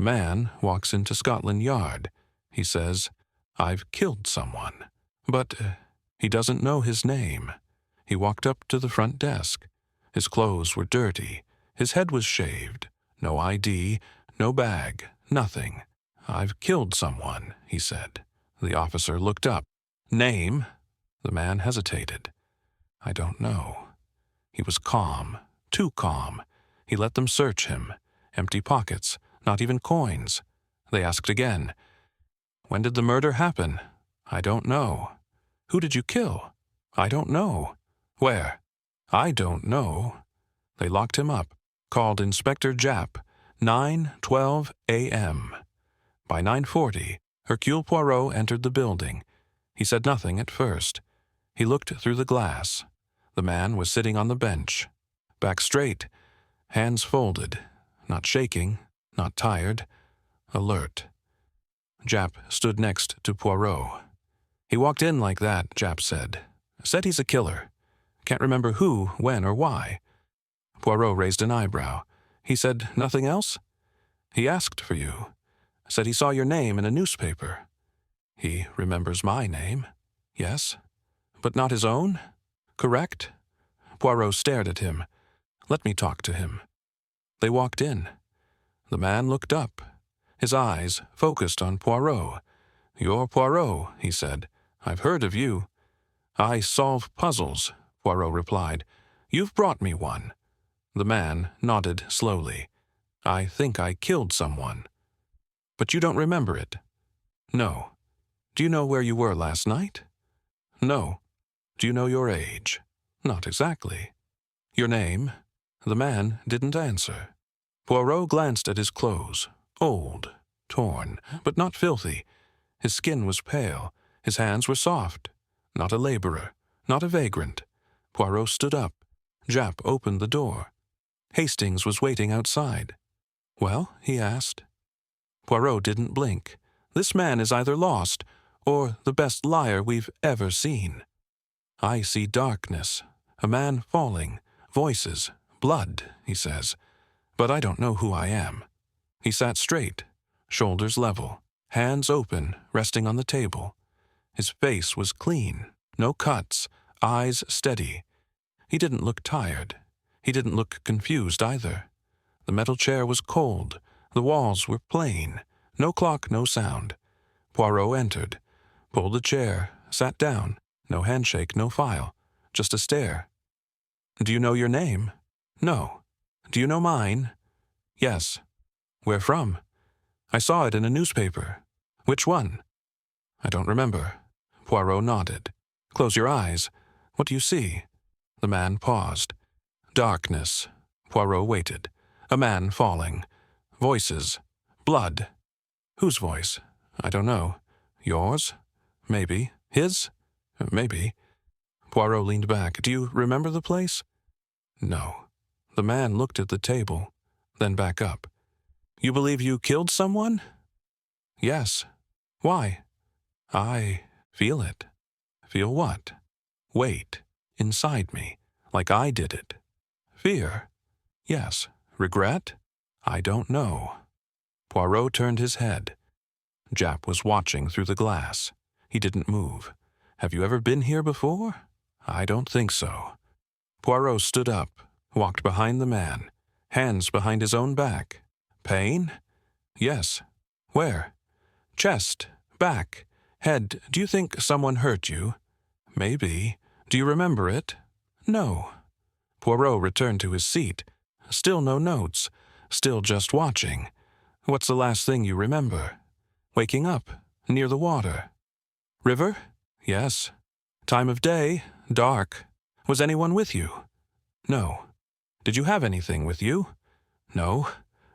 A man walks into Scotland Yard. He says, "I've killed someone." But he doesn't know his name. He walked up to the front desk. His clothes were dirty. His head was shaved. No ID, no bag, nothing. "I've killed someone," he said. The officer looked up. "Name?" The man hesitated. "I don't know." He was calm, too calm. He let them search him. Empty pockets, not even coins. They asked again, "When did the murder happen?" "I don't know." "Who did you kill?" "I don't know." "Where?" "I don't know." They locked him up, called Inspector Japp, 9:12 a.m. By 9:40, Hercule Poirot entered the building. He said nothing at first. He looked through the glass. The man was sitting on the bench, back straight, hands folded, not shaking, not tired, alert. Japp stood next to Poirot. "He walked in like that," Japp said. "Said he's a killer. Can't remember who, when, or why." Poirot raised an eyebrow. "He said nothing else?" "He asked for you. Said he saw your name in a newspaper." "He remembers my name." "Yes." "But not his own?" "Correct." Poirot stared at him. "Let me talk to him." They walked in. The man looked up. His eyes focused on Poirot. "You're Poirot," he said. "I've heard of you." "I solve puzzles," Poirot replied. "You've brought me one." The man nodded slowly. "I think I killed someone." "But you don't remember it?" "No." "Do you know where you were last night?" "No." "Do you know your age?" "Not exactly." "Your name?" The man didn't answer. Poirot glanced at his clothes. Old, torn, but not filthy. His skin was pale. His hands were soft. Not a laborer, not a vagrant. Poirot stood up. Japp opened the door. Hastings was waiting outside. "Well?" he asked. Poirot didn't blink. "This man is either lost or the best liar we've ever seen." "I see darkness, a man falling, voices, blood," he says. "But I don't know who I am." He sat straight, shoulders level, hands open, resting on the table. His face was clean, no cuts, eyes steady. He didn't look tired. He didn't look confused either. The metal chair was cold. The walls were plain. No clock, no sound. Poirot entered, pulled a chair, sat down. No handshake, no file. Just a stare. "Do you know your name?" "No." "Do you know mine?" "Yes." "Where from?" "I saw it in a newspaper." "Which one?" "I don't remember." Poirot nodded. "Close your eyes. What do you see?" The man paused. Darkness. Poirot waited. A man falling. Voices. Blood. "Whose voice?" "I don't know." "Yours?" "Maybe." "His?" "Maybe." Poirot leaned back. "Do you remember the place?" "No." The man looked at the table, then back up. "You believe you killed someone?" "Yes." "Why?" "I feel it." "Feel what?" "Weight. Inside me. Like I did it." "Fear?" "Yes." "Regret?" "I don't know." Poirot turned his head. Japp was watching through the glass. He didn't move. "Have you ever been here before?" "I don't think so." Poirot stood up, walked behind the man, hands behind his own back. "Pain?" "Yes." "Where?" "Chest, back, head. Do you think someone hurt you?" "Maybe." "Do you remember it?" "No." Poirot returned to his seat. Still no notes. Still just watching. "What's the last thing you remember?" "Waking up, near the water." "River?" "Yes." "Time of day?" "Dark." "Was anyone with you?" "No." "Did you have anything with you?" "No."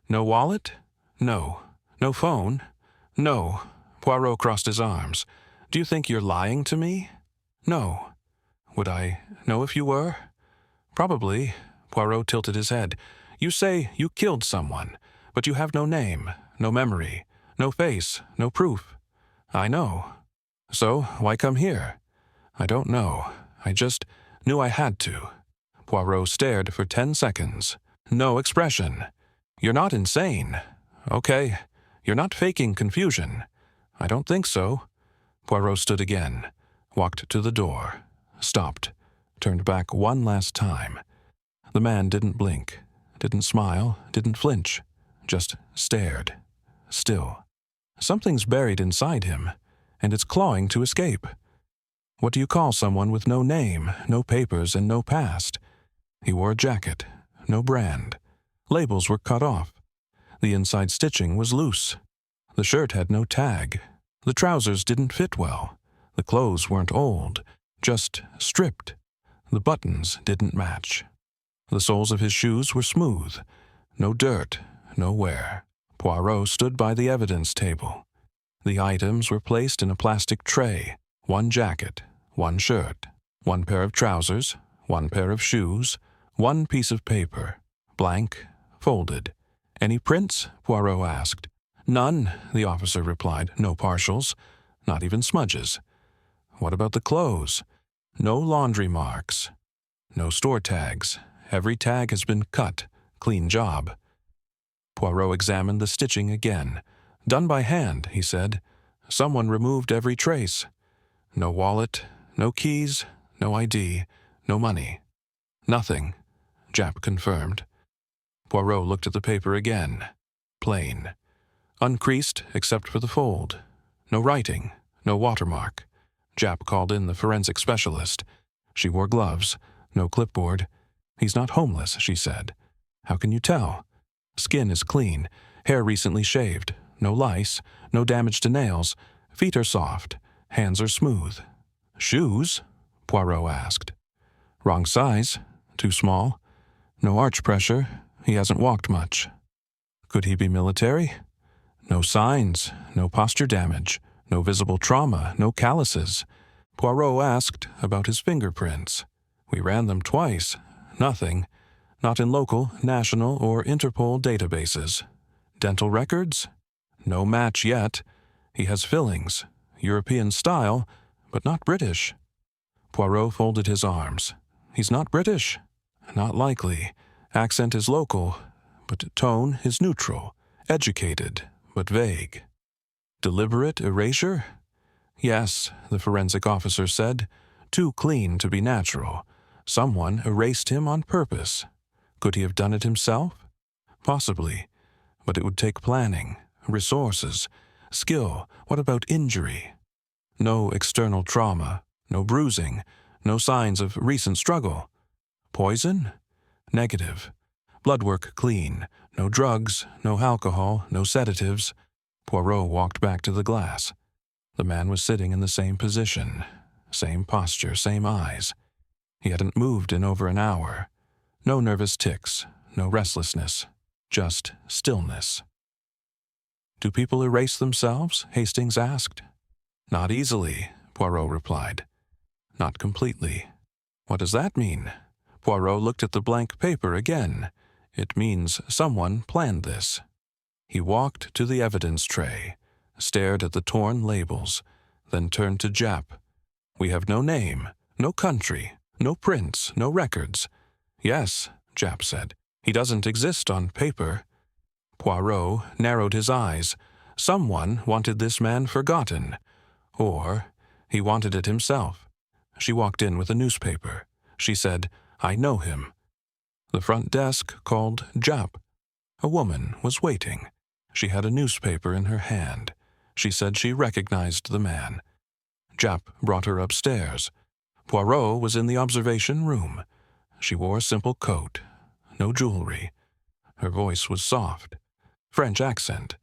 "No wallet?" "No." "No phone?" "No." Poirot crossed his arms. "Do you think you're lying to me?" "No." "Would I know if you were?" "Probably." Poirot tilted his head. "You say you killed someone, but you have no name, no memory, no face, no proof." "I know." "So why come here?" "I don't know. I just knew I had to." Poirot stared for 10 seconds. No expression. "You're not insane." "Okay." You're not faking confusion. I don't think so. Poirot stood again, walked to the door, stopped, turned back one last time. The man didn't blink, didn't smile, didn't flinch, just stared, still. Something's buried inside him, and it's clawing to escape. What do you call someone with no name, no papers, and no past? He wore a jacket, no brand. Labels were cut off. The inside stitching was loose. The shirt had no tag. The trousers didn't fit well. The clothes weren't old, just stripped. The buttons didn't match. The soles of his shoes were smooth. No dirt, no wear. Poirot stood by the evidence table. The items were placed in a plastic tray. One jacket, one shirt, one pair of trousers, one pair of shoes, one piece of paper, blank, folded. Any prints? Poirot asked. None, the officer replied. No partials, not even smudges. What about the clothes? No laundry marks. No store tags. Every tag has been cut. Clean job. Poirot examined the stitching again. Done by hand, he said. Someone removed every trace. No wallet, no keys, no ID, no money. Nothing, Japp confirmed. Poirot looked at the paper again. Plain. Uncreased except for the fold. No writing, no watermark. Japp called in the forensic specialist. She wore gloves, no clipboard. He's not homeless, she said. How can you tell? Skin is clean, hair recently shaved, no lice, no damage to nails, feet are soft, hands are smooth. Shoes? Poirot asked. Wrong size, too small. No arch pressure, he hasn't walked much. Could he be military? No signs, no posture damage, no visible trauma, no calluses. Poirot asked about his fingerprints. We ran them twice. Nothing. Not in local, national, or Interpol databases. Dental records? No match yet. He has fillings. European style, but not British. Poirot folded his arms. He's not British. Not likely. Accent is local, but tone is neutral. Educated, but vague. Deliberate erasure? Yes, the forensic officer said. Too clean to be natural. Someone erased him on purpose. Could he have done it himself? Possibly, but it would take planning, resources, skill. What about injury? No external trauma, no bruising, no signs of recent struggle. Poison? Negative. Blood work clean. No drugs, no alcohol, no sedatives. Poirot walked back to the glass. The man was sitting in the same position, same posture, same eyes. He hadn't moved in over an hour. No nervous tics, no restlessness, just stillness. Do people erase themselves? Hastings asked. Not easily, Poirot replied. Not completely. What does that mean? Poirot looked at the blank paper again. It means someone planned this. He walked to the evidence tray, stared at the torn labels, then turned to Japp. We have no name, no country, no prints, no records. Yes, Japp said. He doesn't exist on paper. Poirot narrowed his eyes. Someone wanted this man forgotten. Or he wanted it himself. She walked in with a newspaper. She said, I know him. The front desk called Japp. A woman was waiting. She had a newspaper in her hand. She said she recognized the man. Japp brought her upstairs. Poirot was in the observation room. She wore a simple coat, no jewelry. Her voice was soft. French accent.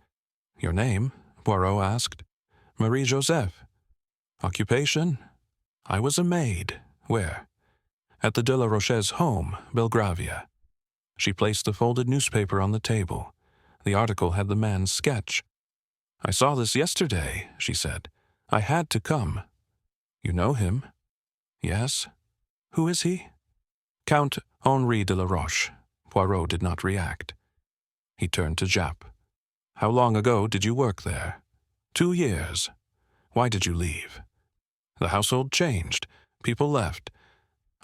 Your name? Poirot asked. Marie-Joseph. Occupation? I was a maid. Where? At the de la Roche's home, Belgravia. She placed the folded newspaper on the table. The article had the man's sketch. I saw this yesterday, she said. I had to come. You know him? Yes. Who is he? Count Henri de la Roche. Poirot did not react. He turned to Japp. How long ago did you work there? 2 years. Why did you leave? The household changed. People left.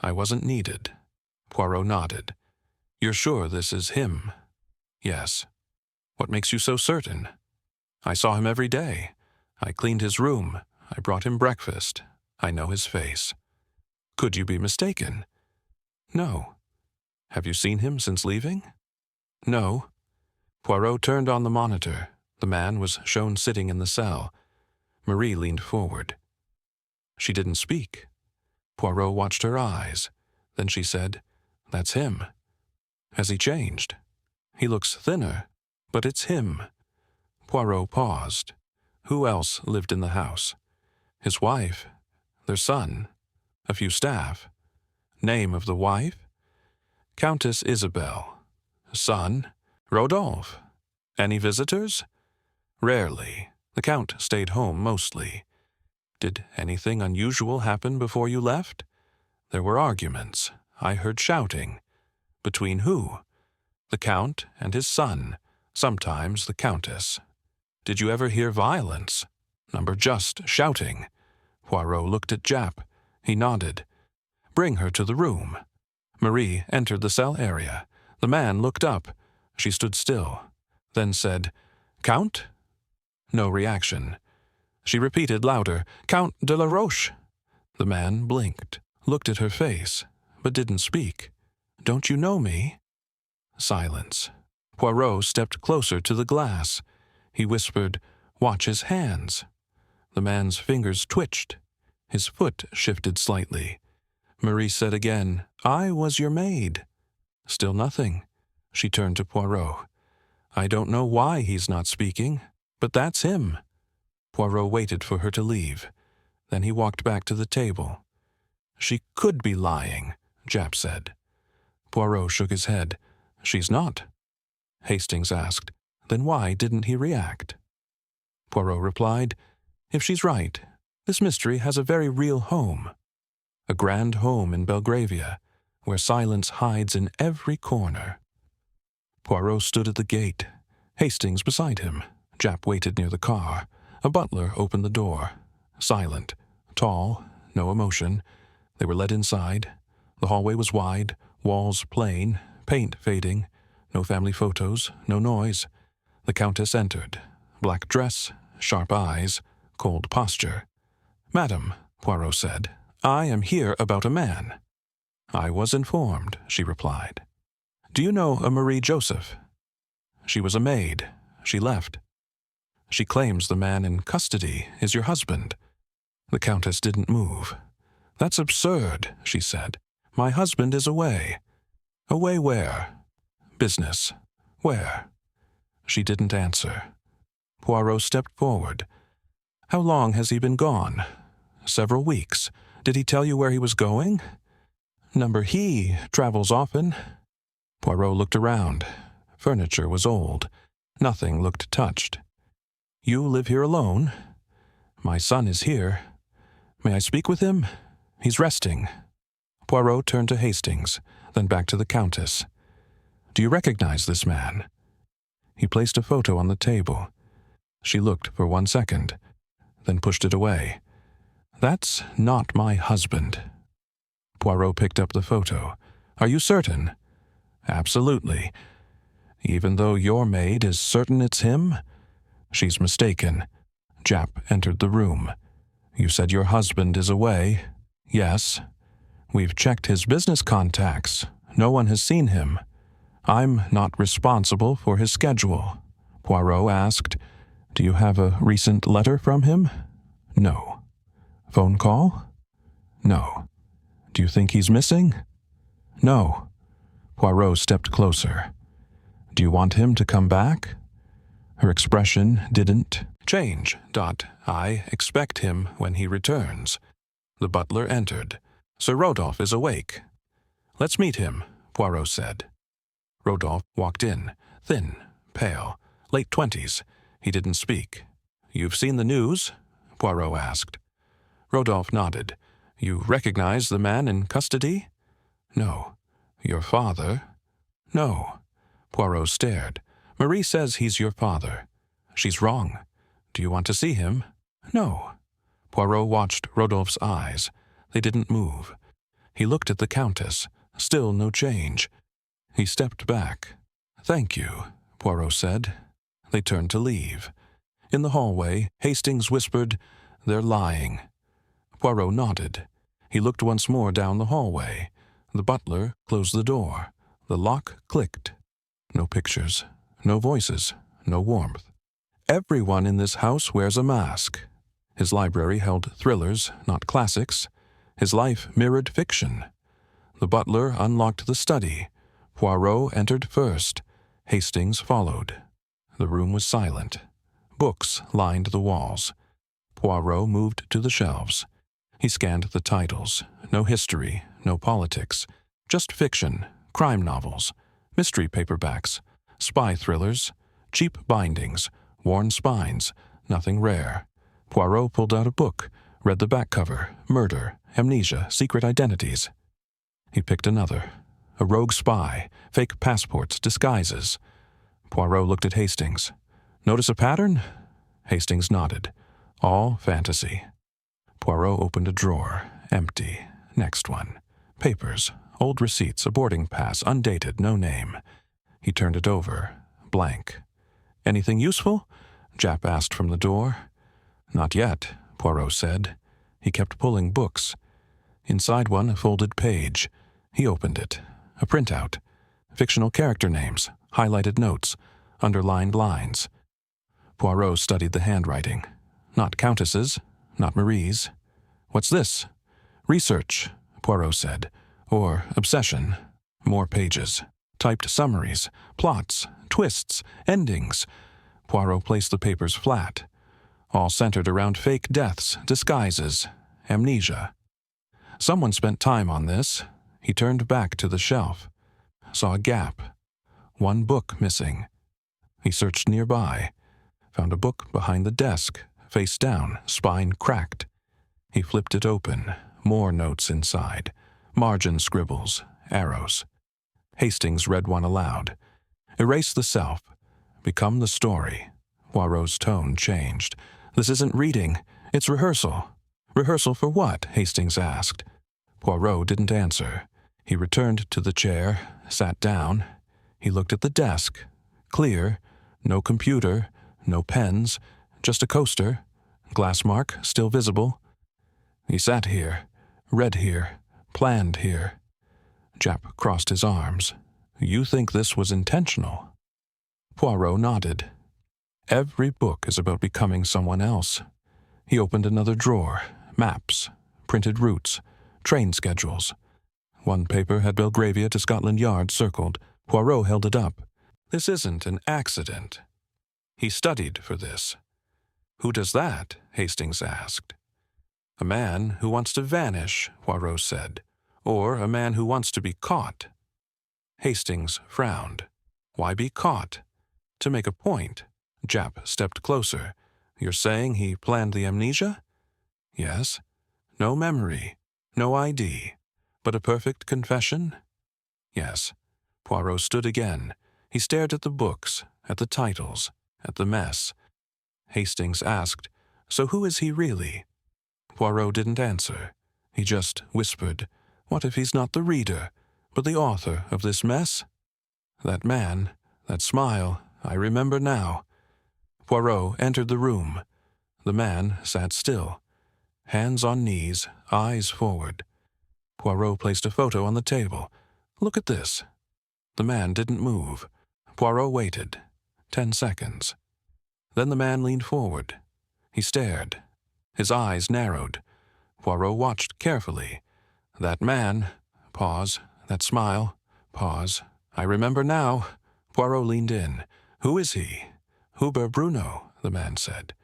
I wasn't needed. Poirot nodded. You're sure this is him? Yes. What makes you so certain? I saw him every day. I cleaned his room. I brought him breakfast. I know his face. Could you be mistaken? No. Have you seen him since leaving? No. Poirot turned on the monitor. The man was shown sitting in the cell. Marie leaned forward. She didn't speak. Poirot watched her eyes. Then she said, "That's him." "Has he changed?" "He looks thinner, but it's him." Poirot paused. Who else lived in the house? His wife, their son, a few staff. Name of the wife? Countess Isabel. Son, Rodolphe. Any visitors? Rarely. The Count stayed home mostly. Did anything unusual happen before you left? There were arguments. I heard shouting. Between who? The Count and his son, sometimes the Countess. Did you ever hear violence? Number just shouting. Poirot looked at Jap. He nodded. Bring her to the room. Marie entered the cell area. The man looked up. She stood still, then said, "Count?" No reaction. She repeated louder, "Count de la Roche." The man blinked, looked at her face, but didn't speak. "Don't you know me?" Silence. Poirot stepped closer to the glass. He whispered, "Watch his hands." The man's fingers twitched. His foot shifted slightly. Marie said again, "I was your maid." Still nothing. She turned to Poirot. "I don't know why he's not speaking, but that's him." Poirot waited for her to leave. Then he walked back to the table. "She could be lying," Jap said. Poirot shook his head. "She's not." Hastings asked, "Then why didn't he react?" Poirot replied, "If she's right, this mystery has a very real home. A grand home in Belgravia, where silence hides in every corner." Poirot stood at the gate, Hastings beside him. Jap waited near the car. A butler opened the door. Silent, tall, no emotion. They were led inside. The hallway was wide, walls plain, paint fading. No family photos, no noise. The Countess entered. Black dress, sharp eyes, cold posture. "Madam," Poirot said, "I am here about a man." "I was informed," she replied. "Do you know a Marie Joseph?" "She was a maid. She left." "She claims the man in custody is your husband." The Countess didn't move. "That's absurd," she said. "My husband is away." "Away where?" "Business." "Where?" She didn't answer. Poirot stepped forward. "How long has he been gone?" "Several weeks. Did he tell you where he was going?" He travels often." Poirot looked around. Furniture was old. Nothing looked touched. "You live here alone?" "My son is here." "May I speak with him?" "He's resting." Poirot turned to Hastings, then back to the Countess. "Do you recognize this man?" He placed a photo on the table. She looked for 1 second, then pushed it away. "That's not my husband." Poirot picked up the photo. "Are you certain?" "Absolutely." "Even though your maid is certain it's him?" "She's mistaken." Jap entered the room. "You said your husband is away?" "Yes." "We've checked his business contacts. No one has seen him." "I'm not responsible for his schedule." Poirot asked, "Do you have a recent letter from him?" "No." "Phone call?" "No." "Do you think he's missing?" "No." Poirot stepped closer. "Do you want him to come back?" Her expression didn't change. "I expect him when he returns." The butler entered. "Sir Rodolphe is awake." "Let's meet him," Poirot said. Rodolphe walked in, thin, pale, late 20s. He didn't speak. "You've seen the news?" Poirot asked. Rodolphe nodded. "You recognize the man in custody?" "No." "Your father?" "No." Poirot stared. "Marie says he's your father." "She's wrong. Do you want to see him?" "No." Poirot watched Rodolphe's eyes. They didn't move. He looked at the Countess. Still no change. He stepped back. "Thank you," Poirot said. They turned to leave. In the hallway, Hastings whispered, "They're lying." Poirot nodded. He looked once more down the hallway. The butler closed the door. The lock clicked. No pictures, no voices, no warmth. Everyone in this house wears a mask. His library held thrillers, not classics. His life mirrored fiction. The butler unlocked the study. Poirot entered first. Hastings followed. The room was silent. Books lined the walls. Poirot moved to the shelves. He scanned the titles. No history, no politics. Just fiction, crime novels, mystery paperbacks, spy thrillers, cheap bindings, worn spines, nothing rare. Poirot pulled out a book, read the back cover, murder, amnesia, secret identities. He picked another. A rogue spy, fake passports, disguises. Poirot looked at Hastings. "Notice a pattern?" Hastings nodded. "All fantasy." Poirot opened a drawer. Empty. Next one. Papers. Old receipts, a boarding pass, undated, no name. He turned it over. Blank. "Anything useful?" Japp asked from the door. "Not yet," Poirot said. He kept pulling books. Inside one, a folded page. He opened it. A printout. Fictional character names, highlighted notes, underlined lines. Poirot studied the handwriting. Not Countess's, not Marie's. "What's this?" "Research," Poirot said. "Or obsession." More pages. Typed summaries, plots, twists, endings. Poirot placed the papers flat. All centered around fake deaths, disguises, amnesia. Someone spent time on this. He turned back to the shelf. Saw a gap. One book missing. He searched nearby. Found a book behind the desk, face down, spine cracked. He flipped it open. More notes inside. Margin scribbles, arrows. Hastings read one aloud. "Erase the self. Become the story." Poirot's tone changed. "This isn't reading. It's rehearsal." "Rehearsal for what?" Hastings asked. Poirot didn't answer. He returned to the chair, sat down. He looked at the desk. Clear. No computer. No pens. Just a coaster. Glass mark still visible. He sat here. Read here. Planned here. Japp crossed his arms. "You think this was intentional?" Poirot nodded. "Every book is about becoming someone else." He opened another drawer. Maps. Printed routes. Train schedules. One paper had Belgravia to Scotland Yard circled. Poirot held it up. "This isn't an accident. He studied for this." "Who does that?" Hastings asked. "A man who wants to vanish," Poirot said. "Or a man who wants to be caught." Hastings frowned. "Why be caught?" "To make a point." Japp stepped closer. "You're saying he planned the amnesia?" "Yes." "No memory, no ID, but a perfect confession?" "Yes." Poirot stood again. He stared at the books, at the titles, at the mess. Hastings asked, "So who is he really?" Poirot didn't answer. He just whispered, "What if he's not the reader, but the author of this mess?" "That man, that smile, I remember now." Poirot entered the room. The man sat still. Hands on knees, eyes forward. Poirot placed a photo on the table. "Look at this." The man didn't move. Poirot waited. 10 seconds. Then the man leaned forward. He stared. His eyes narrowed. Poirot watched carefully. "That man." Pause. "That smile." Pause. "I remember now." Poirot leaned in. "Who is he?" "Hubert Bruno," the man said.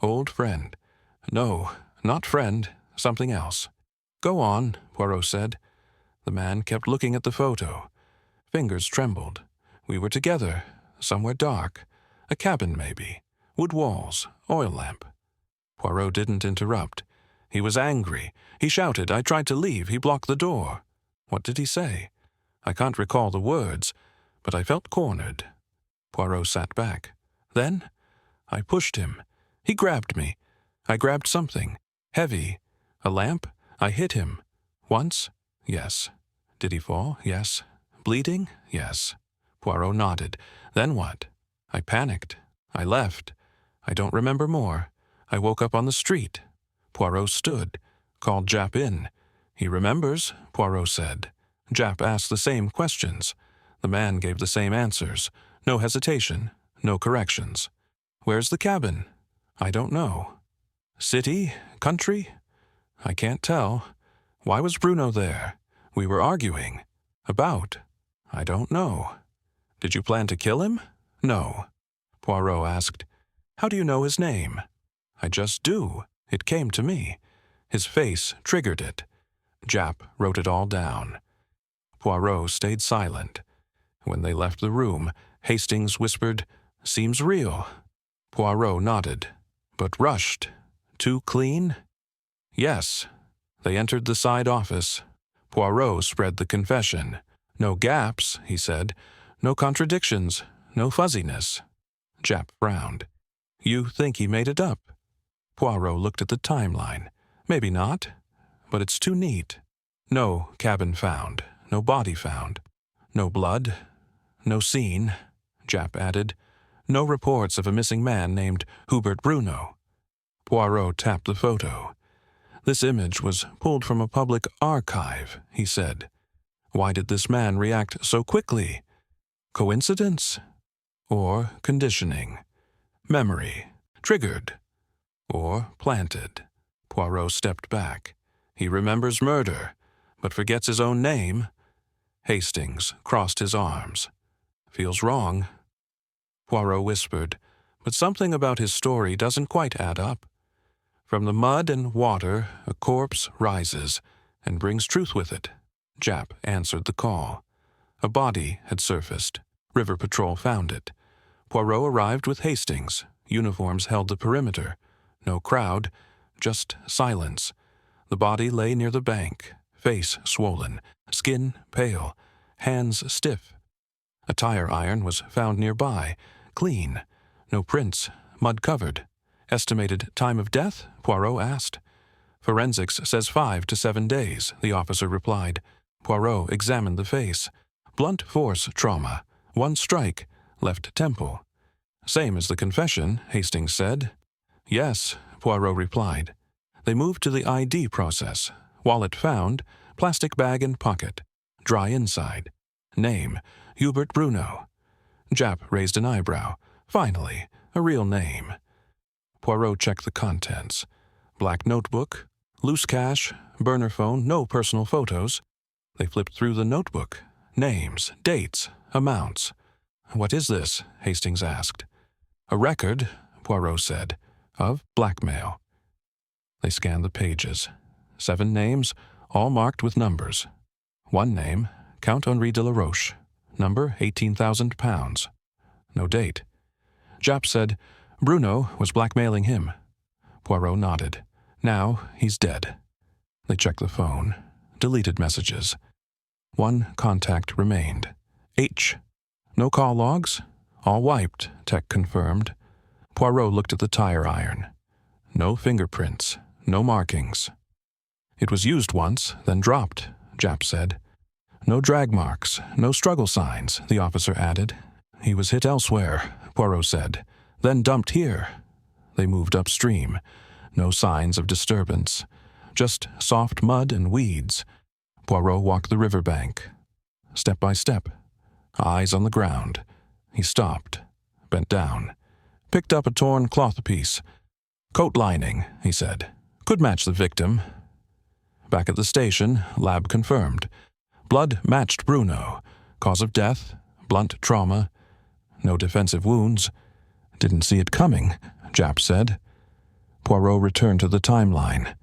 "Old friend." "No, not friend. Something else." "Go on," Poirot said. The man kept looking at the photo. Fingers trembled. "We were together. Somewhere dark. A cabin, maybe. Wood walls. Oil lamp." Poirot didn't interrupt. He was angry. He shouted. "I tried to leave. He blocked the door." "What did he say?" "I can't recall the words, but I felt cornered." Poirot sat back. "Then?" "I pushed him. He grabbed me. I grabbed something. Heavy. A lamp. I hit him. Once? Yes." "Did he fall?" "Yes." "Bleeding?" "Yes." Poirot nodded. "Then what?" "I panicked. I left." I don't remember more. I woke up on the street. Poirot stood, called Japp in. He remembers, Poirot said. Japp asked the same questions. The man gave the same answers. No hesitation, no corrections. Where's the cabin? I don't know. City? Country? I can't tell. Why was Bruno there? We were arguing. About? I don't know. Did you plan to kill him? No. Poirot asked, How do you know his name? I just do. It came to me. His face triggered it. Japp wrote it all down. Poirot stayed silent. When they left the room, Hastings whispered, Seems real. Poirot nodded. But rushed. Too clean? Yes. They entered the side office. Poirot spread the confession. No gaps, he said. No contradictions. No fuzziness. Japp frowned. You think he made it up? Poirot looked at the timeline. Maybe not, but it's too neat. No cabin found. No body found. No blood. No scene, Japp added. No reports of a missing man named Hubert Bruno. Poirot tapped the photo. This image was pulled from a public archive, he said. Why did this man react so quickly? Coincidence? Or conditioning? Memory? Triggered? Or planted? Poirot stepped back. He remembers murder, but forgets his own name. Hastings crossed his arms. Feels wrong. Poirot whispered, but something about his story doesn't quite add up. From the mud and water, a corpse rises and brings truth with it. Japp answered the call. A body had surfaced. River Patrol found it. Poirot arrived with Hastings. Uniforms held the perimeter. No crowd, just silence. The body lay near the bank, face swollen, skin pale, hands stiff. A tire iron was found nearby, clean. No prints, mud-covered. Estimated time of death? Poirot asked. Forensics says 5 to 7 days, the officer replied. Poirot examined the face. Blunt force trauma. 1 strike. Left temple. Same as the confession, Hastings said. Yes, Poirot replied. They moved to the ID process. Wallet found. Plastic bag and pocket. Dry inside. Name, Hubert Bruno. Japp raised an eyebrow. Finally, a real name. Poirot checked the contents. Black notebook, loose cash, burner phone, no personal photos. They flipped through the notebook. Names, dates, amounts. What is this? Hastings asked. A record, Poirot said, of blackmail. They scanned the pages. 7 names, all marked with numbers. 1 name, Count Henri de la Roche, number 18,000 pounds. No date. Japp said, Bruno was blackmailing him. Poirot nodded. Now he's dead. They checked the phone. Deleted messages. 1 contact remained. H. No call logs? All wiped, Tech confirmed. Poirot looked at the tire iron. No fingerprints. No markings. It was used once, then dropped, Japp said. No drag marks. No struggle signs, the officer added. He was hit elsewhere, Poirot said. Then dumped here. They moved upstream. No signs of disturbance. Just soft mud and weeds. Poirot walked the riverbank. Step by step. Eyes on the ground. He stopped. Bent down. Picked up a torn cloth piece. Coat lining, he said. Could match the victim. Back at the station, lab confirmed. Blood matched Bruno. Cause of death, blunt trauma. No defensive wounds. Didn't see it coming, Japp said. Poirot returned to the timeline.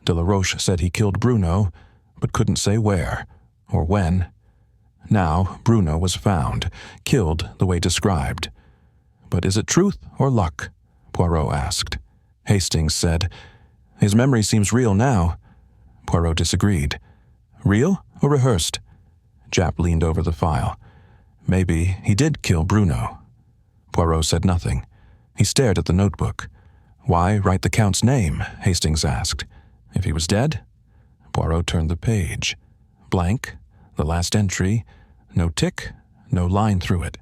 De la Roche said he killed Bruno, but couldn't say where or when. Now Bruno was found, killed the way described. But is it truth or luck? Poirot asked. Hastings said, His memory seems real now. Poirot disagreed. Real or rehearsed? Japp leaned over the file. Maybe he did kill Bruno. Poirot said nothing. He stared at the notebook. Why write the Count's name? Hastings asked. If he was dead? Poirot turned the page. Blank, the last entry, no tick, no line through it.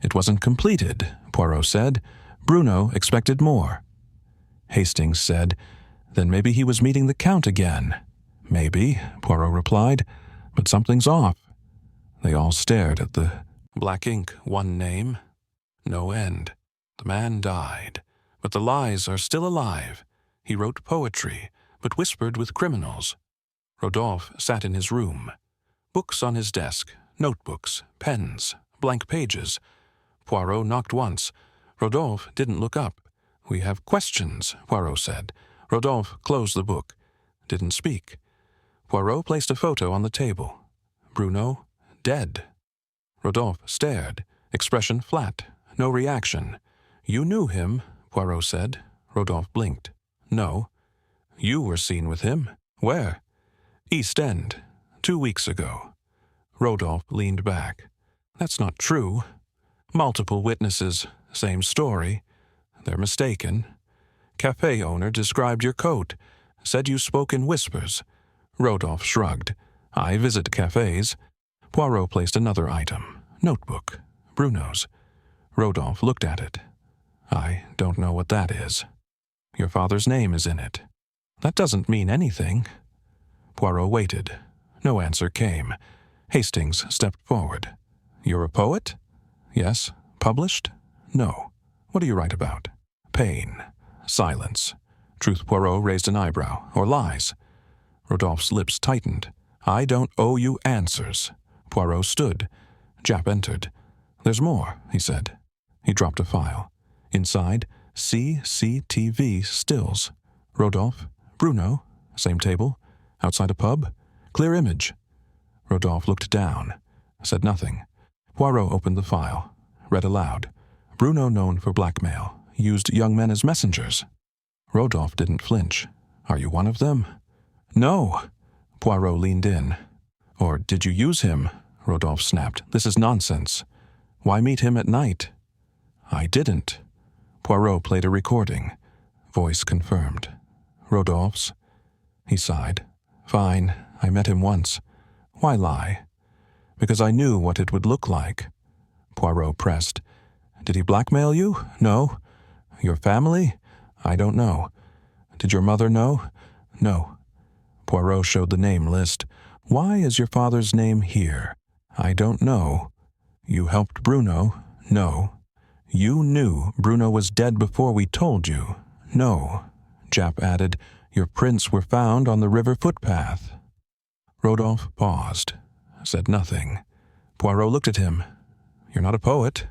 It wasn't completed, Poirot said. Bruno expected more. Hastings said, "Then maybe he was meeting the Count again." "Maybe," Poirot replied, "but something's off." They all stared at the black ink, one name, no end. The man died, but the lies are still alive. He wrote poetry, but whispered with criminals. Rodolphe sat in his room. Books on his desk, notebooks, pens, blank pages. Poirot knocked once. Rodolphe didn't look up. "We have questions," Poirot said. Rodolphe closed the book, didn't speak. Poirot placed a photo on the table. Bruno, dead. Rodolphe stared, expression flat, no reaction. "You knew him," Poirot said. Rodolphe blinked. "No." "You were seen with him. Where?" "East End, 2 weeks ago." Rodolphe leaned back. "That's not true." "Multiple witnesses, same story. They're mistaken. Cafe owner described your coat, said you spoke in whispers." Rodolphe shrugged. "I visit cafes." Poirot placed another item, notebook, Bruno's. Rodolphe looked at it. "I don't know what that is." "Your father's name is in it." "That doesn't mean anything." Poirot waited. No answer came. Hastings stepped forward. "You're a poet?" "Yes." "Published?" "No." "What do you write about?" "Pain." Silence. Truth Poirot raised an eyebrow. "Or lies?" Rodolphe's lips tightened. "I don't owe you answers." Poirot stood. Japp entered. "There's more," he said. He dropped a file. Inside, CCTV stills. Rodolphe, Bruno, same table, outside a pub, clear image. Rodolphe looked down, said nothing. Poirot opened the file, read aloud. "Bruno known for blackmail, used young men as messengers." Rodolphe didn't flinch. "Are you one of them?" "No." Poirot leaned in. "Or did you use him?" Rodolphe snapped. "This is nonsense. Why meet him at night?" "I didn't." Poirot played a recording. Voice confirmed. "Rodolphe's?" He sighed. "Fine, I met him once. Why lie?" "Because I knew what it would look like." Poirot pressed. "Did he blackmail you?" "No." "Your family?" "I don't know." "Did your mother know?" "No." Poirot showed the name list. "Why is your father's name here?" "I don't know." "You helped Bruno?" "No." "You knew Bruno was dead before we told you?" "No." Japp added, "Your prints were found on the river footpath." Rodolphe paused, said nothing. Poirot looked at him. "You're not a poet?"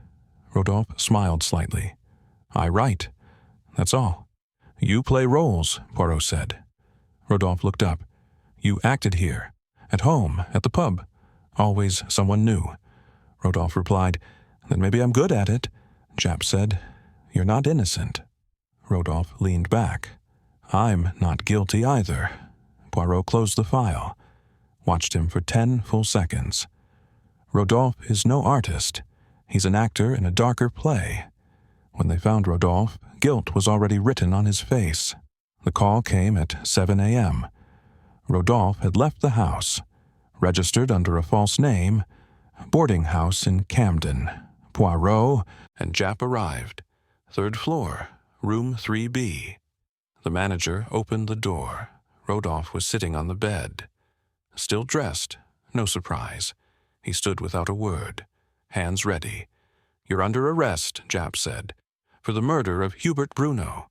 Rodolphe smiled slightly. "I write. That's all." "You play roles," Poirot said. Rodolphe looked up. "You acted here, at home, at the pub. Always someone new." Rodolphe replied, "Then maybe I'm good at it." Japp said, "You're not innocent." Rodolphe leaned back. "I'm not guilty either." Poirot closed the file, watched him for 10 full seconds. "Rodolphe is no artist. He's an actor in a darker play." When they found Rodolphe, guilt was already written on his face. The call came at 7 a.m. Rodolphe had left the house, registered under a false name, boarding house in Camden. Poirot and Japp arrived. 3rd floor, room 3B. The manager opened the door. Rodolphe was sitting on the bed. Still dressed, no surprise. He stood without a word, hands ready. "You're under arrest," Japp said, "for the murder of Hubert Bruno."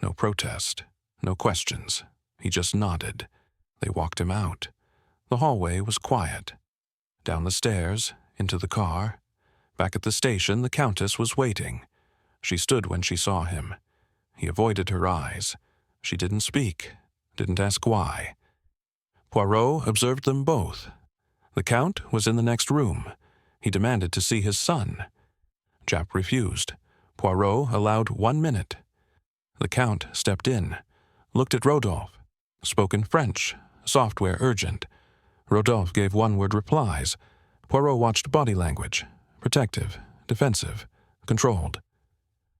No protest, no questions. He just nodded. They walked him out. The hallway was quiet. Down the stairs, into the car. Back at the station, the Countess was waiting. She stood when she saw him. He avoided her eyes. She didn't speak, didn't ask why. Poirot observed them both. The Count was in the next room. He demanded to see his son. Japp refused. Poirot allowed 1 minute. The Count stepped in, looked at Rodolphe, spoke in French, software urgent. Rodolphe gave one-word replies. Poirot watched body language, protective, defensive, controlled.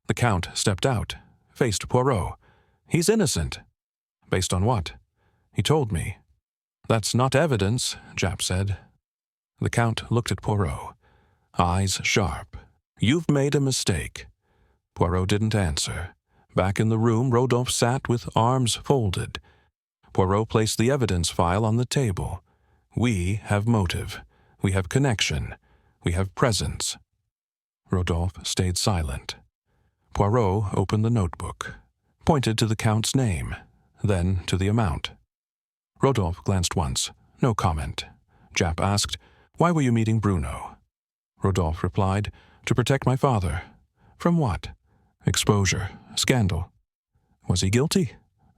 The Count stepped out, faced Poirot. "He's innocent." "Based on what?" "He told me." "That's not evidence," Japp said. The Count looked at Poirot, eyes sharp. "You've made a mistake." Poirot didn't answer. Back in the room, Rodolphe sat with arms folded. Poirot placed the evidence file on the table. We have motive. We have connection. We have presence. Rodolphe stayed silent. Poirot opened the notebook, pointed to the Count's name, then to the amount. Rodolphe glanced once. No comment. Japp asked, "Why were you meeting Bruno?" Rodolphe replied, "To protect my father." "From what?" "Exposure. Scandal." "Was he guilty?"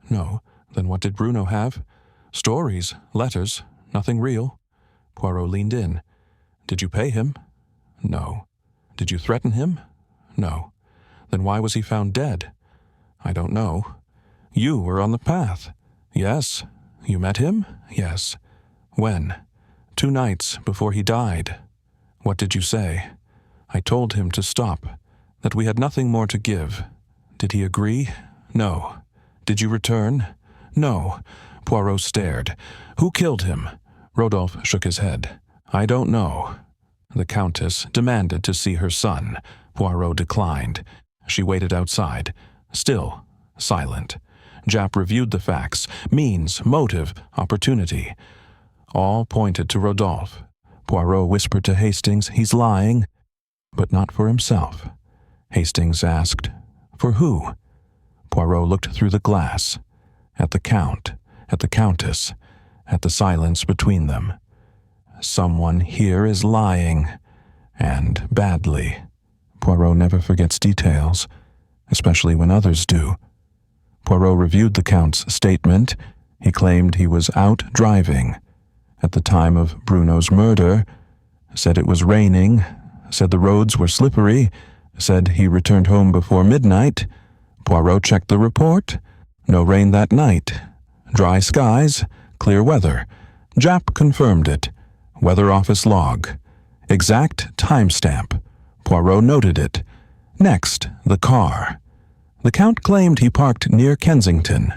"No." "Then what did Bruno have?" "Stories. Letters. Nothing real." Poirot leaned in. "Did you pay him?" "No." "Did you threaten him?" "No." "Then why was he found dead?" "I don't know." "You were on the path." "Yes." "You met him?" "Yes." "When?" "2 nights before he died." "What did you say?" "I told him to stop, that we had nothing more to give." "Did he agree?" "No." "Did you return?" "No." Poirot stared. "Who killed him?" Rodolphe shook his head. "I don't know." The Countess demanded to see her son. Poirot declined. She waited outside, still, silent. Japp reviewed the facts, means, motive, opportunity. All pointed to Rodolphe. Poirot whispered to Hastings, "He's lying," but not for himself. Hastings asked, "For who?" Poirot looked through the glass, at the Count, at the Countess, at the silence between them. Someone here is lying, and badly. Poirot never forgets details, especially when others do. Poirot reviewed the Count's statement. He claimed he was out driving at the time of Bruno's murder, said it was raining, said the roads were slippery, said he returned home before midnight. Poirot checked the report. No rain that night. Dry skies, clear weather. Japp confirmed it. Weather office log. Exact timestamp. Poirot noted it. Next, the car. The Count claimed he parked near Kensington.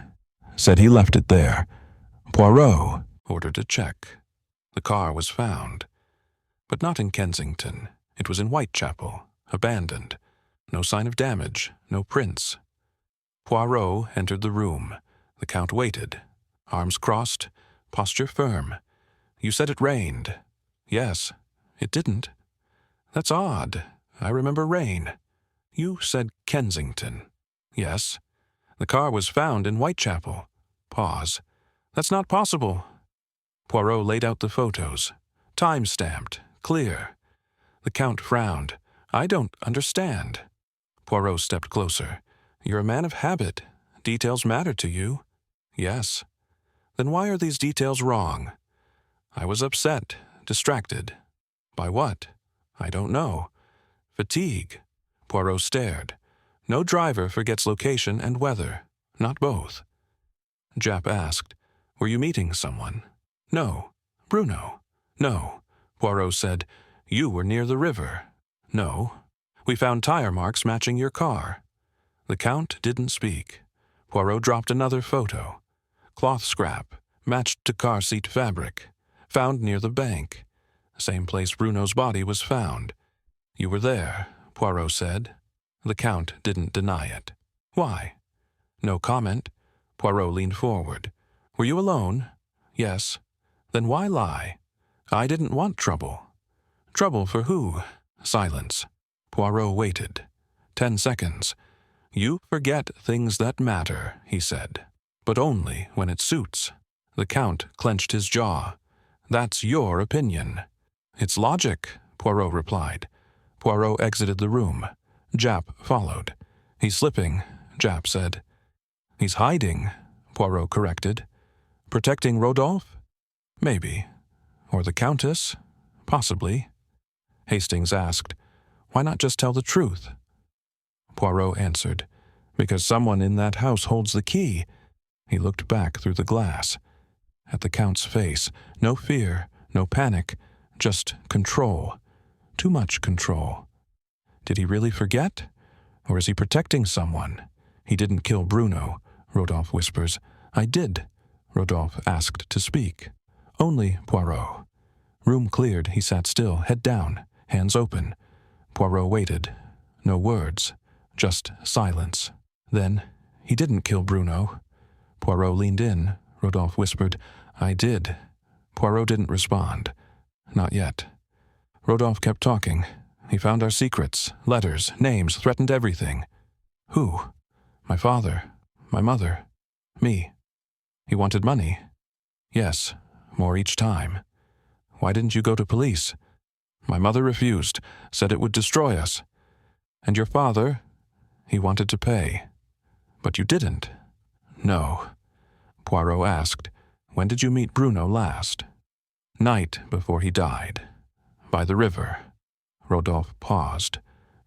Said he left it there. Poirot ordered a check. The car was found. But not in Kensington. It was in Whitechapel, abandoned. No sign of damage, no prints. Poirot entered the room. The Count waited, arms crossed, posture firm. "You said it rained." "Yes." "It didn't." "That's odd. I remember rain." "You said Kensington." "Yes." "The car was found in Whitechapel." Pause. "That's not possible." Poirot laid out the photos. Time-stamped, clear. The Count frowned. "I don't understand." Poirot stepped closer. "You're a man of habit. Details matter to you." "Yes." "Then why are these details wrong?" "I was upset, distracted." "By what?" "I don't know." "Fatigue." Poirot stared. "No driver forgets location and weather. Not both." Japp asked, "Were you meeting someone?" "No." "Bruno?" "No." Poirot said, "You were near the river." "No." "We found tire marks matching your car." The Count didn't speak. Poirot dropped another photo. Cloth scrap, matched to car seat fabric, found near the bank. Same place Bruno's body was found. "You were there," Poirot said. The Count didn't deny it. "Why?" No comment. Poirot leaned forward. "Were you alone?" "Yes." "Then why lie?" "I didn't want trouble." "Trouble for who?" Silence. Poirot waited. 10 seconds. "You forget things that matter," he said, "but only when it suits." The Count clenched his jaw. "That's your opinion." "It's logic," Poirot replied. Poirot exited the room. Japp followed. "He's slipping," Japp said. "He's hiding," Poirot corrected. "Protecting Rodolphe?" "Maybe." "Or the Countess?" "Possibly." Hastings asked, "Why not just tell the truth?" Poirot answered, "Because someone in that house holds the key." He looked back through the glass. At the Count's face, no fear, no panic, just control. Too much control. Did he really forget? Or is he protecting someone? "He didn't kill Bruno," Rodolphe whispers. "I did." Rodolphe asked to speak. "Only Poirot." Room cleared, he sat still, head down, hands open. Poirot waited. No words, Just silence. Then, he didn't kill Bruno. Poirot leaned in. Rodolphe whispered, I did. Poirot didn't respond. Not yet. Rodolphe kept talking. He found our secrets, letters, names, threatened everything. Who? My father, my mother, me. He wanted money. Yes, more each time. Why didn't you go to police? My mother refused, said it would destroy us. And your father? He wanted to pay. But you didn't. No. Poirot asked, when did you meet Bruno last? Night before he died. By the river. Rodolphe paused,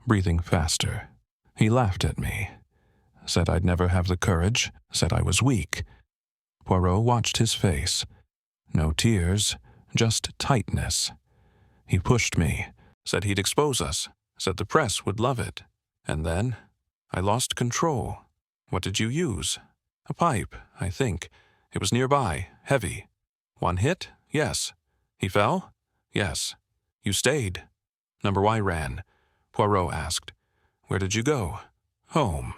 breathing faster. He laughed at me. Said I'd never have the courage, said I was weak. Poirot watched his face. No tears, just tightness. He pushed me, said he'd expose us, said the press would love it. And then, I lost control. What did you use? A pipe, I think. It was nearby, heavy. One hit? Yes. He fell? Yes. You stayed. Number Y ran. Poirot asked. Where did you go? Home.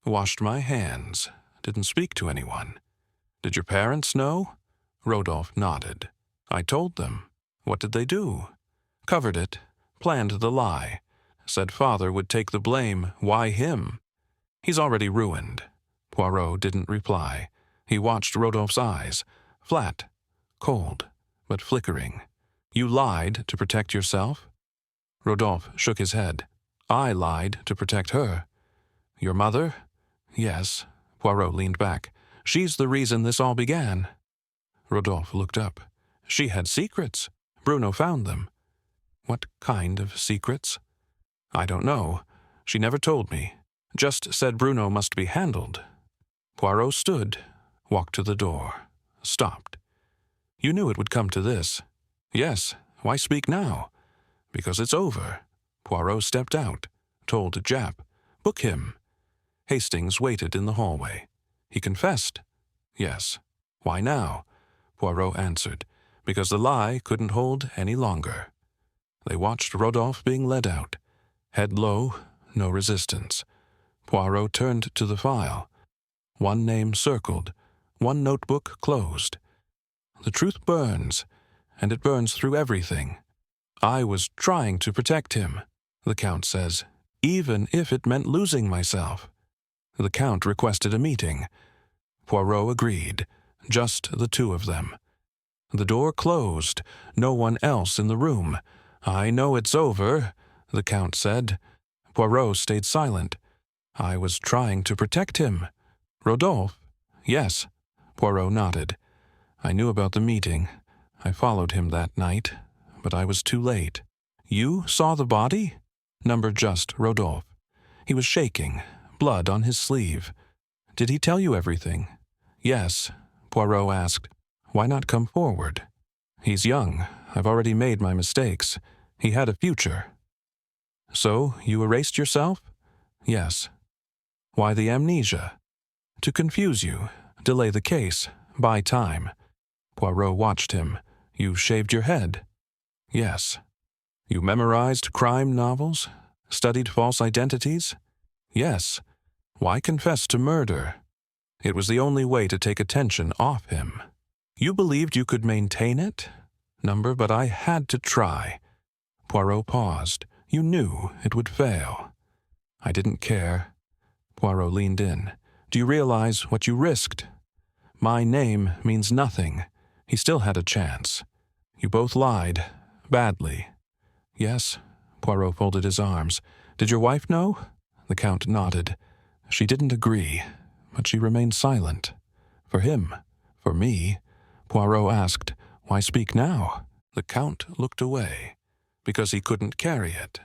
Washed my hands. Didn't speak to anyone. Did your parents know? Rodolphe nodded. I told them. What did they do? Covered it. Planned the lie. Said father would take the blame. Why him? He's already ruined. Poirot didn't reply. He watched Rodolphe's eyes. Flat. Cold. But flickering. You lied to protect yourself? Rodolphe shook his head. I lied to protect her. Your mother? Yes. Poirot leaned back. She's the reason this all began. Rodolphe looked up. She had secrets. Bruno found them. What kind of secrets? I don't know. She never told me. Just said Bruno must be handled. Poirot stood, walked to the door, stopped. You knew it would come to this. Yes, why speak now? Because it's over. Poirot stepped out, told Jap, book him. Hastings waited in the hallway. He confessed. Yes. Why now? Poirot answered, because the lie couldn't hold any longer. They watched Rodolphe being led out. Head low, no resistance. Poirot turned to the file. One name circled, one notebook closed. The truth burns, and it burns through everything. I was trying to protect him, the Count says, even if it meant losing myself. The Count requested a meeting. Poirot agreed, just the two of them. The door closed, no one else in the room. I know it's over, the Count said. Poirot stayed silent. I was trying to protect him. Rodolphe? Yes. Poirot nodded. I knew about the meeting. I followed him that night, but I was too late. You saw the body? Number just Rodolphe. He was shaking, blood on his sleeve. Did he tell you everything? Yes. Poirot asked, why not come forward? He's young. I've already made my mistakes. He had a future. So, you erased yourself? Yes. Why the amnesia? To confuse you, delay the case, buy time. Poirot watched him. You shaved your head? Yes. You memorized crime novels? Studied false identities? Yes. Why confess to murder? It was the only way to take attention off him. You believed you could maintain it? Number, but I had to try. Poirot paused. You knew it would fail. I didn't care. Poirot leaned in. Do you realize what you risked? My name means nothing. He still had a chance. You both lied. Badly. Yes. Poirot folded his arms. Did your wife know? The Count nodded. She didn't agree, but she remained silent. For him. For me. Poirot asked, why speak now? The Count looked away. Because he couldn't carry it.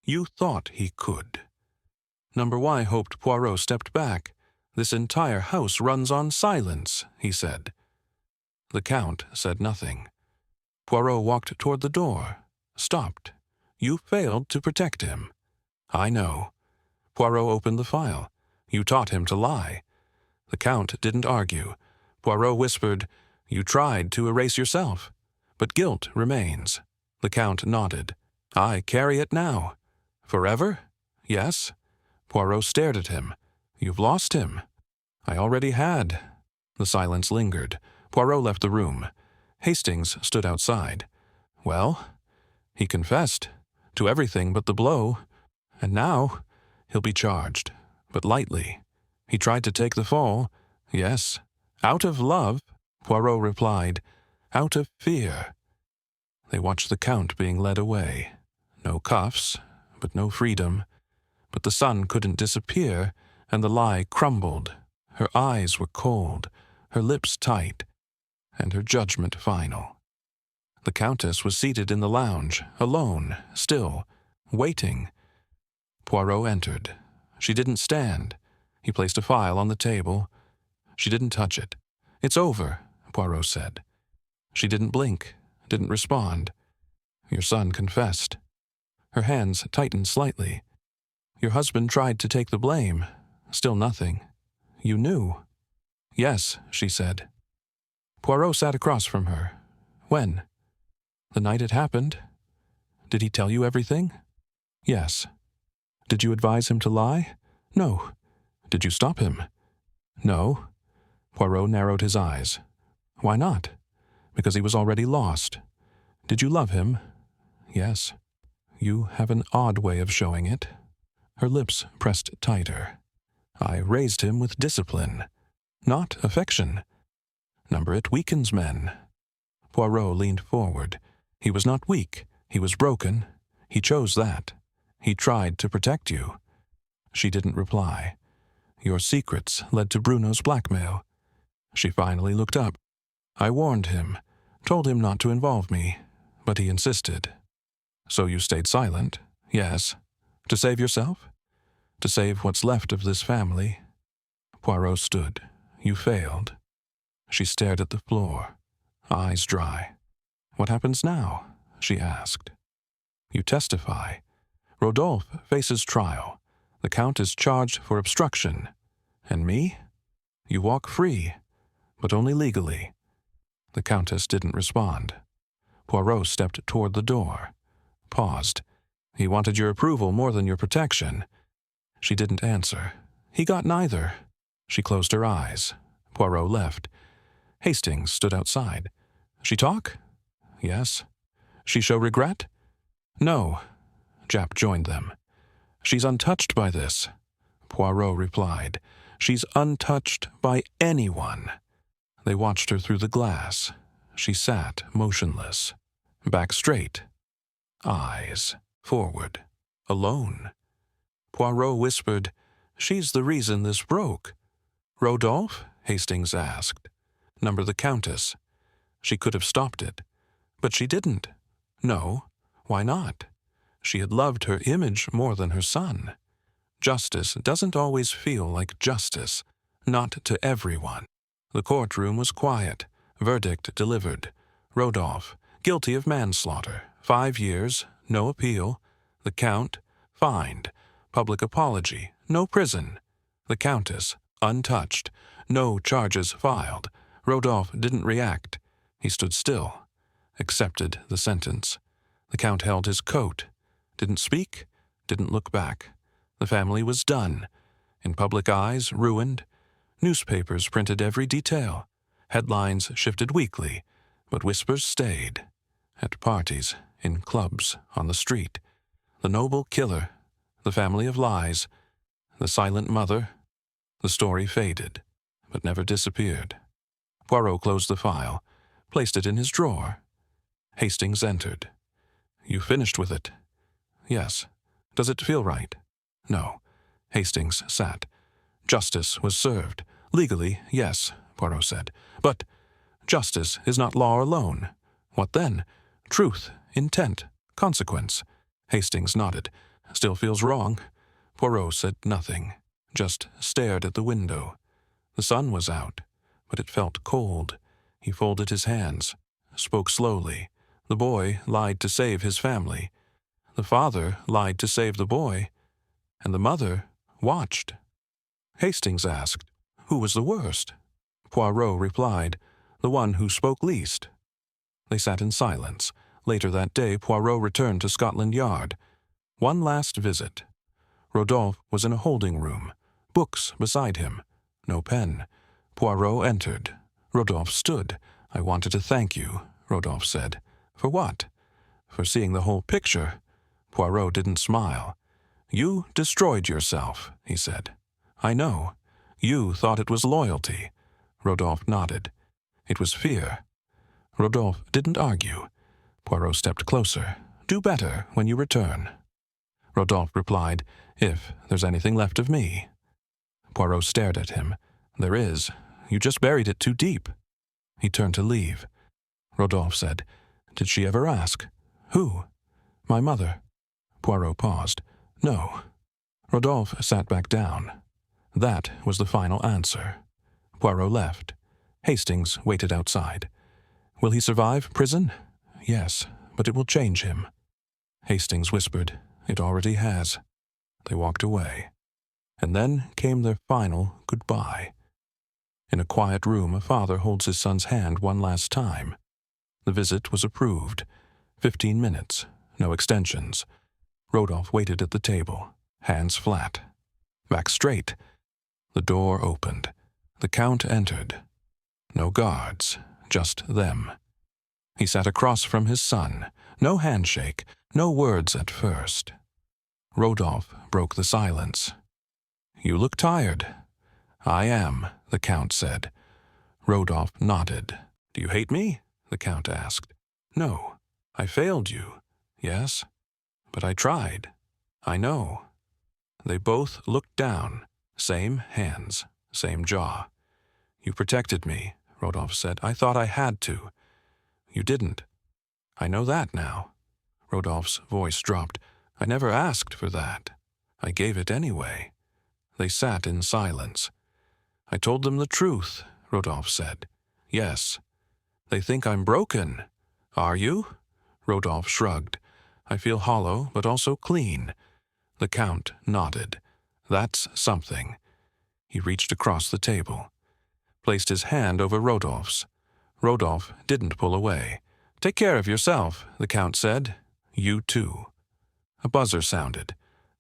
You thought he could. Number Y hoped Poirot stepped back. This entire house runs on silence, he said. The Count said nothing. Poirot walked toward the door, stopped. You failed to protect him. I know. Poirot opened the file. You taught him to lie. The Count didn't argue. Poirot whispered, you tried to erase yourself, but guilt remains. The Count nodded. I carry it now. Forever? Yes. Poirot stared at him. "You've lost him." "I already had." The silence lingered. Poirot left the room. Hastings stood outside. "Well?" "He confessed. To everything but the blow. And now he'll be charged. But lightly. He tried to take the fall. Yes. Out of love," Poirot replied. "Out of fear." They watched the Count being led away. No cuffs, but no freedom. But the sun couldn't disappear, and the lie crumbled. Her eyes were cold, her lips tight, and her judgment final. The Countess was seated in the lounge, alone, still, waiting. Poirot entered. She didn't stand. He placed a file on the table. She didn't touch it. "It's over," Poirot said. She didn't blink, didn't respond. "Your son confessed." Her hands tightened slightly. "Your husband tried to take the blame. Still nothing. You knew." "Yes," she said. Poirot sat across from her. "When?" "The night it happened." "Did he tell you everything?" "Yes." "Did you advise him to lie?" "No." "Did you stop him?" "No." Poirot narrowed his eyes. "Why not?" "Because he was already lost." "Did you love him?" "Yes." "You have an odd way of showing it." Her lips pressed tighter. "I raised him with discipline, not affection. Number it weakens men." Poirot leaned forward. "He was not weak. He was broken. He chose that. He tried to protect you." She didn't reply. "Your secrets led to Bruno's blackmail." She finally looked up. "I warned him, told him not to involve me, but he insisted." "So you stayed silent?" "Yes." "To save yourself?" "To save what's left of this family." Poirot stood. "You failed." She stared at the floor, eyes dry. "What happens now?" she asked. "You testify. Rodolphe faces trial. The Count is charged for obstruction. And me? You walk free, but only legally." The Countess didn't respond. Poirot stepped toward the door, paused. "He wanted your approval more than your protection." She didn't answer. "He got neither." She closed her eyes. Poirot left. Hastings stood outside. "She talk?" "Yes." "She show regret?" "No." Japp joined them. "She's untouched by this," Poirot replied. "She's untouched by anyone." They watched her through the glass. She sat motionless, back straight, eyes forward, alone. Poirot whispered, "She's the reason this broke." "Rodolphe?" Hastings asked. "Number the Countess." She could have stopped it, but she didn't. No, why not? She had loved her image more than her son. Justice doesn't always feel like justice, not to everyone. The courtroom was quiet. Verdict delivered. Rodolphe, guilty of manslaughter, 5 years, no appeal. The Count, fined. Public apology, no prison. The Countess, untouched, no charges filed. Rodolphe didn't react. He stood still, accepted the sentence. The Count held his coat, didn't speak, didn't look back. The family was done. In public eyes, ruined. Newspapers printed every detail. Headlines shifted weekly, but whispers stayed. At parties, in clubs, on the street. The noble killer, the family of lies, the silent mother. The story faded, but never disappeared. Poirot closed the file, placed it in his drawer. Hastings entered. "You finished with it?" "Yes." "Does it feel right?" "No." Hastings sat. "Justice was served. Legally, yes," Poirot said. "But justice is not law alone. What then? Truth, intent, consequence." Hastings nodded. "Still feels wrong." Poirot said nothing, just stared at the window. The sun was out, but it felt cold. He folded his hands, spoke slowly. The boy lied to save his family. The father lied to save the boy. And the mother watched. Hastings asked, "Who was the worst?" Poirot replied, "The one who spoke least." They sat in silence. Later that day, Poirot returned to Scotland Yard. One last visit. Rodolphe was in a holding room, books beside him, no pen. Poirot entered. Rodolphe stood. "I wanted to thank you," Rodolphe said. "For what?" "For seeing the whole picture." Poirot didn't smile. "You destroyed yourself," he said. "I know. You thought it was loyalty." Rodolphe nodded. "It was fear." Rodolphe didn't argue. Poirot stepped closer. "Do better when you return." Rodolphe replied, "If there's anything left of me." Poirot stared at him. "There is. You just buried it too deep." He turned to leave. Rodolphe said, "Did she ever ask?" "Who?" "My mother." Poirot paused. "No." Rodolphe sat back down. That was the final answer. Poirot left. Hastings waited outside. "Will he survive prison?" "Yes, but it will change him." Hastings whispered, "It already has." They walked away. And then came their final goodbye. In a quiet room, a father holds his son's hand one last time. The visit was approved. 15 minutes, no extensions. Rodolphe waited at the table, hands flat. Back straight. The door opened. The Count entered. No guards, just them. He sat across from his son. No handshake, no words at first. Rodolphe broke the silence. "You look tired." "I am," the Count said. Rodolphe nodded. "Do you hate me?" the Count asked. "No. I failed you." "Yes." "But I tried." "I know." They both looked down. Same hands, same jaw. "You protected me," Rodolphe said. "I thought I had to." "You didn't." "I know that now." Rodolphe's voice dropped. "I never asked for that. I gave it anyway." They sat in silence. "I told them the truth," Rodolphe said. "Yes." "They think I'm broken." "Are you?" Rodolphe shrugged. "I feel hollow, but also clean." The Count nodded. "That's something." He reached across the table, placed his hand over Rodolphe's. Rodolphe didn't pull away. "Take care of yourself," the Count said. "You too." A buzzer sounded.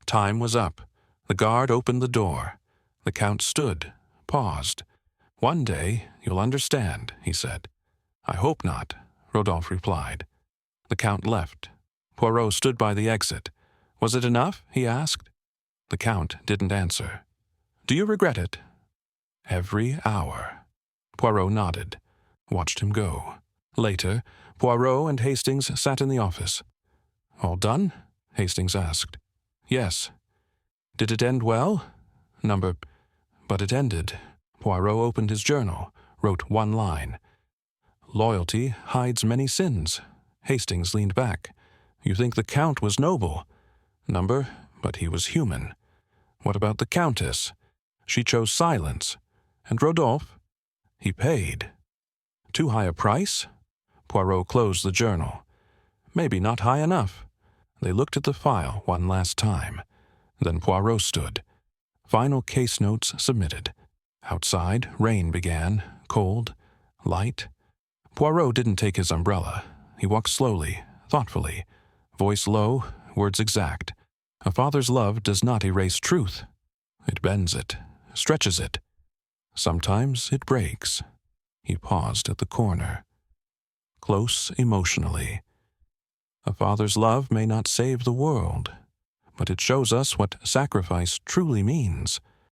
Time was up. The guard opened the door. The Count stood, paused. "One day you'll understand," he said. "I hope not," Rodolphe replied. The Count left. Poirot stood by the exit. "Was it enough?" he asked. The Count didn't answer. "Do you regret it?" "Every hour." Poirot nodded, watched him go. Later, Poirot and Hastings sat in the office. "All done?" Hastings asked. "Yes." "Did it end well?" But it ended. Poirot opened his journal, wrote one line. "Loyalty hides many sins." Hastings leaned back. "You think the Count was noble?" But he was human. "What about the Countess?" "She chose silence." "And Rodolphe?" "He paid." "Too high a price?" Poirot closed the journal. "Maybe not high enough." They looked at the file one last time. Then Poirot stood. Final case notes submitted. Outside, rain began, cold, light. Poirot didn't take his umbrella. He walked slowly, thoughtfully, voice low, words exact. A father's love does not erase truth. It bends it, stretches it. Sometimes it breaks. He paused at the corner. Close emotionally. A father's love may not save the world, but it shows us what sacrifice truly means.